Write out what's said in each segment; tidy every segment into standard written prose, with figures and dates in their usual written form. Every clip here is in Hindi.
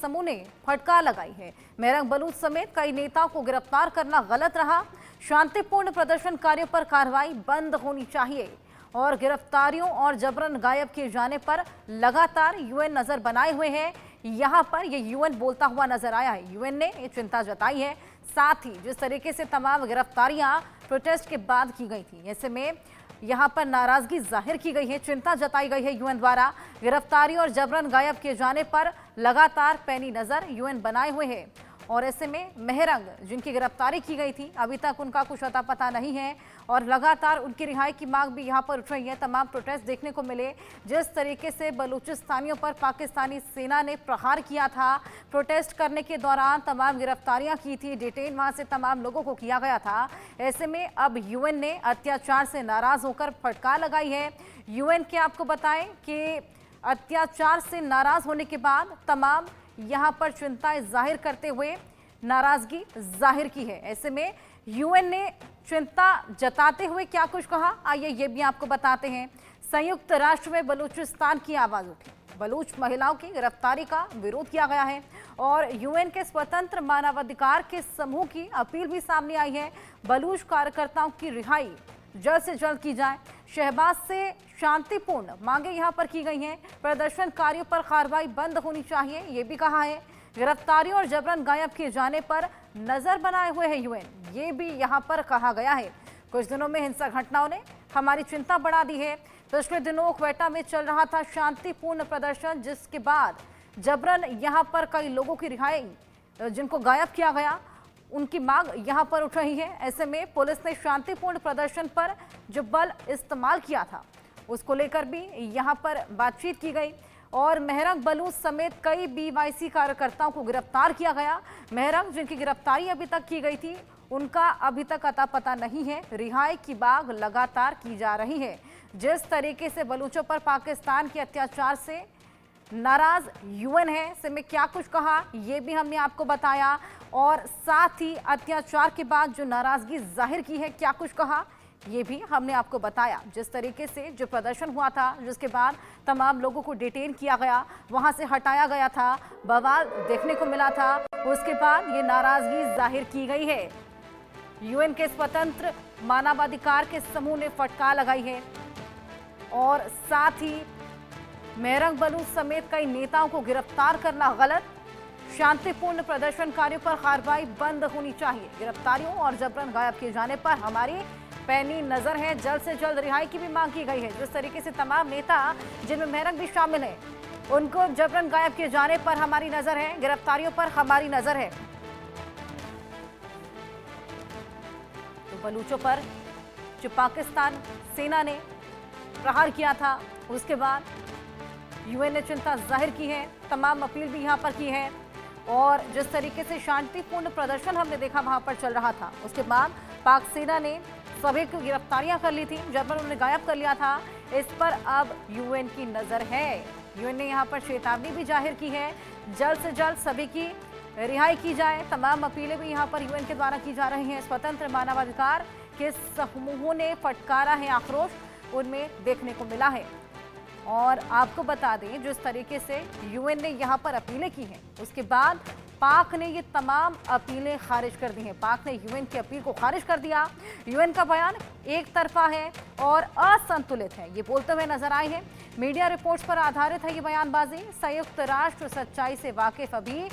समूह ने फटकार लगाई है। मेहरंग बलूच समेत कई नेताओं को गिरफ्तार करना गलत रहा। शांतिपूर्ण प्रदर्शनकारियों पर कार्रवाई बंद होनी चाहिए और गिरफ्तारियों और जबरन गायब किए जाने पर लगातार यूएन नजर बनाए हुए है। यहां पर ये यूएन बोलता हुआ नजर आया है। यूएन ने ये चिंता जताई है। साथ ही जिस तरीके से तमाम गिरफ्तारियां प्रोटेस्ट के बाद की गई थी, ऐसे में यहां पर नाराजगी जाहिर की गई है, चिंता जताई गई है। यूएन द्वारा गिरफ्तारी और जबरन गायब किए जाने पर लगातार पैनी नजर यूएन बनाए हुए है। और ऐसे में मेहरंग जिनकी गिरफ्तारी की गई थी, अभी तक उनका कुछ अता पता नहीं है और लगातार उनकी रिहाई की मांग भी यहां पर उठ रही है। तमाम प्रोटेस्ट देखने को मिले। जिस तरीके से बलूचिस्तानियों पर पाकिस्तानी सेना ने प्रहार किया था, प्रोटेस्ट करने के दौरान तमाम गिरफ्तारियां की थी, डिटेन वहां से तमाम लोगों को किया गया था। ऐसे में अब यूएन ने अत्याचार से नाराज होकर फटकार लगाई है। यूएन के आपको बताएं कि अत्याचार से नाराज होने के बाद तमाम यहां पर चिंताएं जाहिर करते हुए नाराजगी जाहिर की है। ऐसे में यूएन ने चिंता जताते हुए क्या कुछ कहा, आइए ये भी आपको बताते हैं। संयुक्त राष्ट्र में बलूचिस्तान की आवाज उठी। बलूच महिलाओं की गिरफ्तारी का विरोध किया गया है और यूएन के स्वतंत्र मानवाधिकार के समूह की अपील भी सामने आई है। बलूच कार्यकर्ताओं की रिहाई जल्द से जल्द की जाए। शहबाज से शांतिपूर्ण मांगे यहां पर की गई हैं। प्रदर्शनकारियों पर कार्रवाई बंद होनी चाहिए, ये भी कहा है। गिरफ्तारियों और जबरन गायब किए जाने पर नजर बनाए हुए है यूएन, ये भी यहां पर कहा गया है। कुछ दिनों में हिंसक घटनाओं ने हमारी चिंता बढ़ा दी है। पिछले दिनों क्वेटा में चल रहा था शांतिपूर्ण प्रदर्शन, जिसके बाद जबरन यहां पर कई लोगों की रिहाई, जिनको गायब किया गया, उनकी मांग यहां पर उठ रही है। ऐसे में पुलिस ने शांतिपूर्ण प्रदर्शन पर जो बल इस्तेमाल किया था, उसको लेकर भी यहां पर बातचीत की गई और मेहरंग बलूच समेत कई बीवाईसी कार्यकर्ताओं को गिरफ्तार किया गया। मेहरंग जिनकी गिरफ्तारी अभी तक की गई थी, उनका अभी तक अता पता नहीं है। रिहाई की मांग लगातार की जा रही है। जिस तरीके से बलूचों पर पाकिस्तान के अत्याचार से नाराज यूएन है, ऐसे में क्या कुछ कहा ये भी हमने आपको बताया और साथ ही अत्याचार के बाद जो नाराजगी जाहिर की है, क्या कुछ कहा ये भी हमने आपको बताया। जिस तरीके से जो प्रदर्शन हुआ था, जिसके बाद तमाम लोगों को डिटेन किया गया, वहां से हटाया गया था, बवाल देखने को मिला था, उसके बाद ये नाराजगी जाहिर की गई है। यूएन के स्वतंत्र मानवाधिकार के समूह ने फटकार लगाई है और साथ ही मेहरंग बलूच समेत कई नेताओं को गिरफ्तार करना गलत। शांतिपूर्ण प्रदर्शनकारियों पर कार्रवाई बंद होनी चाहिए। गिरफ्तारियों और जबरन गायब किए जाने पर हमारी पैनी नजर है। जल्द से जल्द रिहाई की भी मांग की गई है। जिस तरीके से तमाम नेता, जिनमें मेहरंग भी शामिल है, उनको जबरन गायब किए जाने पर हमारी नजर है, गिरफ्तारियों पर हमारी नजर है। तो बलूचों पर जो पाकिस्तान सेना ने प्रहार किया था, उसके बाद यूएन ने चिंता जाहिर की है। तमाम अपील भी यहां पर की है और जिस तरीके से शांतिपूर्ण प्रदर्शन हमने देखा वहां पर चल रहा था, उसके बाद पाक सेना ने सभी को गिरफ्तारियां कर ली थी, जब उन्होंने गायब कर लिया था। इस पर अब यूएन की नजर है। यूएन ने यहां पर चेतावनी भी जाहिर की है, जल्द से जल्द सभी की रिहाई की जाए। तमाम अपीलें भी यहां पर यूएन के द्वारा की जा रही हैं। स्वतंत्र मानवाधिकार के समूहों ने फटकारा है आक्रोश, उनमें देखने को मिला है। और आपको बता दें, जिस तरीके से यूएन ने यहां पर अपीलें की हैं, उसके बाद पाक ने ये तमाम अपीलें खारिज कर दी हैं। पाक ने यूएन की अपील को खारिज कर दिया। यूएन का बयान एक तरफा है और असंतुलित है, ये बोलते हुए नजर आए हैं। मीडिया रिपोर्ट्स पर आधारित है ये बयानबाजी। संयुक्त राष्ट्र सच्चाई से वाकिफ अभी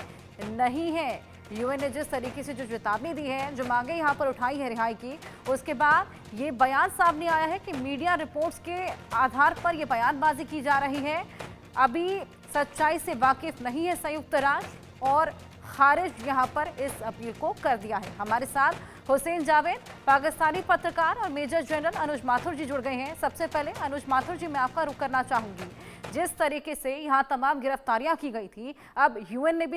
नहीं है। यूएन ने जिस तरीके से जो चेतावनी दी है, जो मांगे यहाँ पर उठाई है रिहाई की, उसके बाद ये बयान सामने आया है कि मीडिया रिपोर्ट्स के आधार पर ये बयानबाजी की जा रही है। अभी सच्चाई से वाकिफ नहीं है संयुक्त राष्ट्र और खारिज यहाँ पर इस अपील को कर दिया है। हमारे साथ हुसैन जावेद, पाकिस्तानी पत्रकार और मेजर जनरल अनुज माथुर जी जुड़ गए हैं। सबसे पहले अनुज माथुर जी, मैं आपका रुख करना चाहूंगी। जिस तरीके से यहाँ तमाम गिरफ्तारियां की गई थी, अब यूएन ने भी